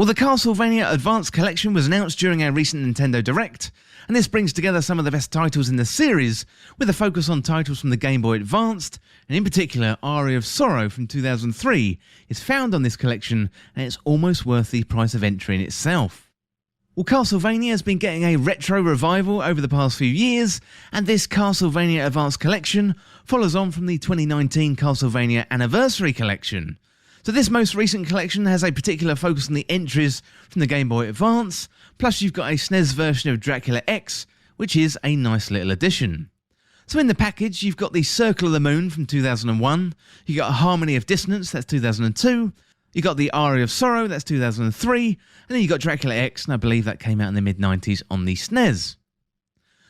Well, the Castlevania Advanced Collection was announced during our recent Nintendo Direct, and this brings together some of the best titles in the series, with a focus on titles from the Game Boy Advanced, and in particular, Aria of Sorrow from 2003 is found on this collection, and it's almost worth the price of entry in itself. Well, Castlevania has been getting a retro revival over the past few years, and this Castlevania Advanced Collection follows on from the 2019 Castlevania Anniversary Collection. So this most recent collection has a particular focus on the entries from the Game Boy Advance, plus you've got a SNES version of Dracula X, which is a nice little addition. So in the package, you've got the Circle of the Moon from 2001, you've got a Harmony of Dissonance, that's 2002, you've got the Aria of Sorrow, that's 2003, and then you've got Dracula X, and I believe that came out in the mid-90s on the SNES.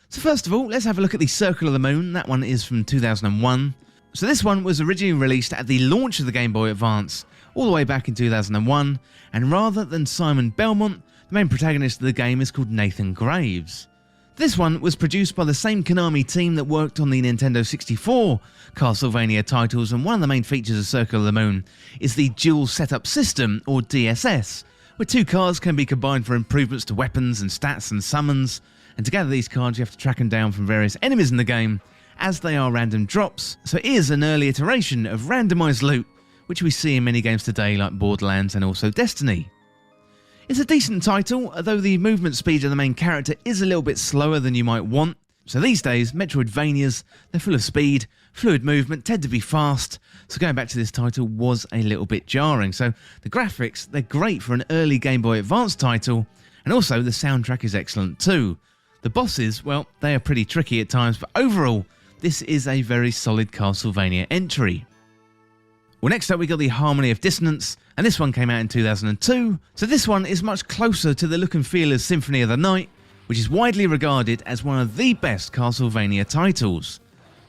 So first of all, let's have a look at the Circle of the Moon. That one is from 2001. So this one was originally released at the launch of the Game Boy Advance, all the way back in 2001, and rather than Simon Belmont, the main protagonist of the game is called Nathan Graves. This one was produced by the same Konami team that worked on the Nintendo 64 Castlevania titles, and one of the main features of Circle of the Moon is the Dual Setup System, or DSS, where two cards can be combined for improvements to weapons and stats and summons, and to gather these cards you have to track them down from various enemies in the game, as they are random drops, so it is an early iteration of randomised loot, which we see in many games today like Borderlands and also Destiny. It's a decent title, although the movement speed of the main character is a little bit slower than you might want. So these days, Metroidvanias, they're full of speed, fluid movement, tend to be fast, so going back to this title was a little bit jarring. So the graphics, they're great for an early Game Boy Advance title, and also the soundtrack is excellent too. The bosses, well, they are pretty tricky at times, but overall, this is a very solid Castlevania entry. Well, next up we got the Harmony of Dissonance, and this one came out in 2002, so this one is much closer to the look and feel as Symphony of the Night, which is widely regarded as one of the best Castlevania titles.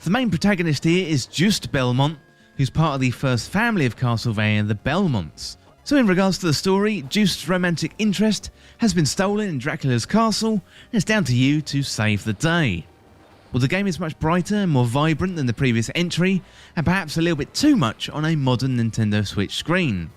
The main protagonist here is Just Belmont, who's part of the first family of Castlevania, the Belmonts. So in regards to the story, Just's romantic interest has been stolen in Dracula's castle, and it's down to you to save the day. Well, the game is much brighter and more vibrant than the previous entry, and perhaps a little bit too much on a modern Nintendo Switch screen.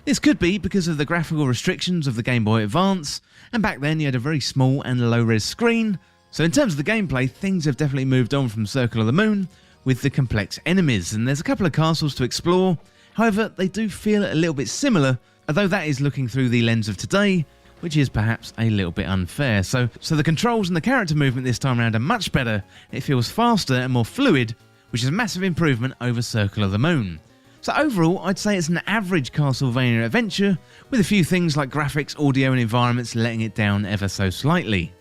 This could be because of the graphical restrictions of the Game Boy Advance, and back then you had a very small and low-res screen, so in terms of the gameplay, things have definitely moved on from Circle of the Moon with the complex enemies, and there's a couple of castles to explore. However, they do feel a little bit similar, although that is looking through the lens of today, which is perhaps a little bit unfair. So the controls and the character movement this time around are much better. It feels faster and more fluid, which is a massive improvement over Circle of the Moon. So overall, I'd say it's an average Castlevania adventure, with a few things like graphics, audio and environments letting it down ever so slightly.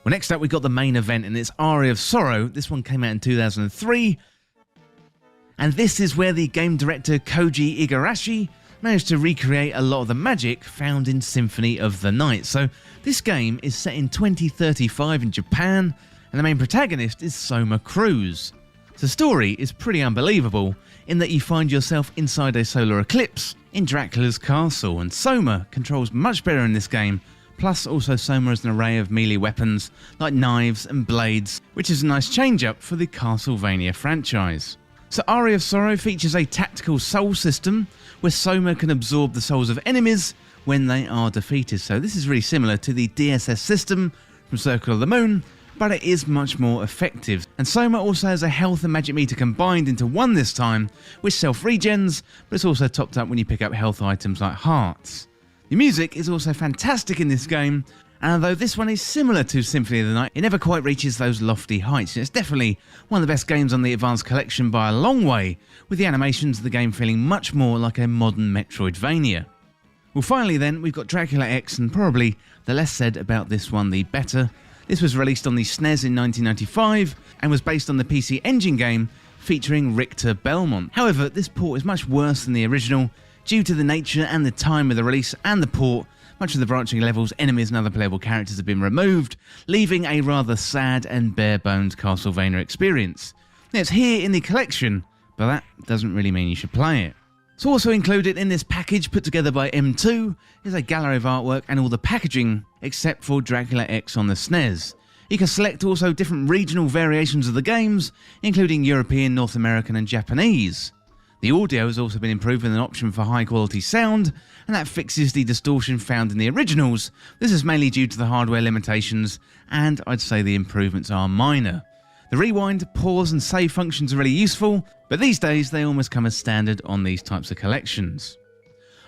Well, next up we've got the main event, and it's Aria of Sorrow. This one came out in 2003, and this is where the game director Koji Igarashi managed to recreate a lot of the magic found in Symphony of the Night. So this game is set in 2035 in Japan, and the main protagonist is Soma Cruz. The story is pretty unbelievable in that you find yourself inside a solar eclipse in Dracula's castle, and Soma controls much better in this game, plus also Soma has an array of melee weapons like knives and blades, which is a nice change up for the Castlevania franchise. So Aria of Sorrow features a tactical soul system where Soma can absorb the souls of enemies when they are defeated. So this is really similar to the DSS system from Circle of the Moon, but it is much more effective. And Soma also has a health and magic meter combined into one this time, which self-regens, but it's also topped up when you pick up health items like hearts. The music is also fantastic in this game, and although this one is similar to Symphony of the Night, it never quite reaches those lofty heights. It's definitely one of the best games on the Advanced Collection by a long way, with the animations of the game feeling much more like a modern Metroidvania. Well, finally then, we've got Dracula X, and probably the less said about this one, the better. This was released on the SNES in 1995, and was based on the PC Engine game featuring Richter Belmont. However, this port is much worse than the original, due to the nature and the time of the release and the port. Much of the branching levels, enemies and other playable characters have been removed, leaving a rather sad and bare-bones Castlevania experience. Now, it's here in the collection, but that doesn't really mean you should play it. So also included in this package put together by M2 is a gallery of artwork and all the packaging except for Dracula X on the SNES. You can select also different regional variations of the games, including European, North American and Japanese. The audio has also been improved with an option for high quality sound, and that fixes the distortion found in the originals. This is mainly due to the hardware limitations, and I'd say the improvements are minor. The rewind, pause and save functions are really useful, but these days they almost come as standard on these types of collections.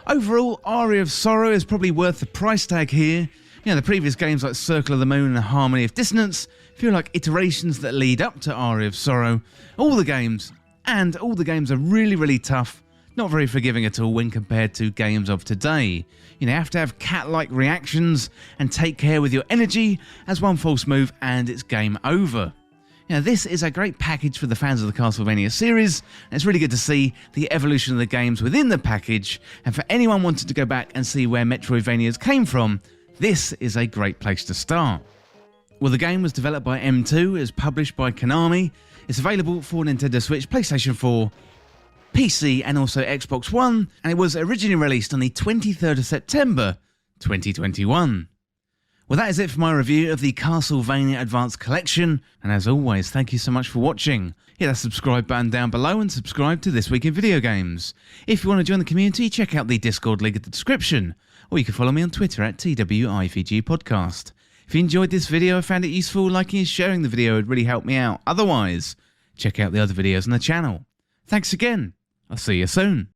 Overall, Aria of Sorrow is probably worth the price tag here. The previous games like Circle of the Moon and Harmony of Dissonance feel like iterations that lead up to Aria of Sorrow. All the games are really tough, not very forgiving at all when compared to games of today. You have to have cat-like reactions and take care with your energy, as one false move and it's game over. This is a great package for the fans of the Castlevania series, and it's really good to see the evolution of the games within the package, and for anyone wanting to go back and see where Metroidvanias came from, this is a great place to start. Well, the game was developed by M2, is published by Konami, it's available for Nintendo Switch, PlayStation 4, PC and also Xbox One, and it was originally released on the 23rd of September 2021. Well, that is it for my review of the Castlevania Advanced Collection, and as always, thank you so much for watching. Hit that subscribe button down below and subscribe to This Week in Video Games. If you want to join the community, check out the Discord link in the description, or you can follow me on Twitter at TWIVGPodcast. If you enjoyed this video and found it useful, liking and sharing the video would really help me out. Otherwise, check out the other videos on the channel. Thanks again. I'll see you soon.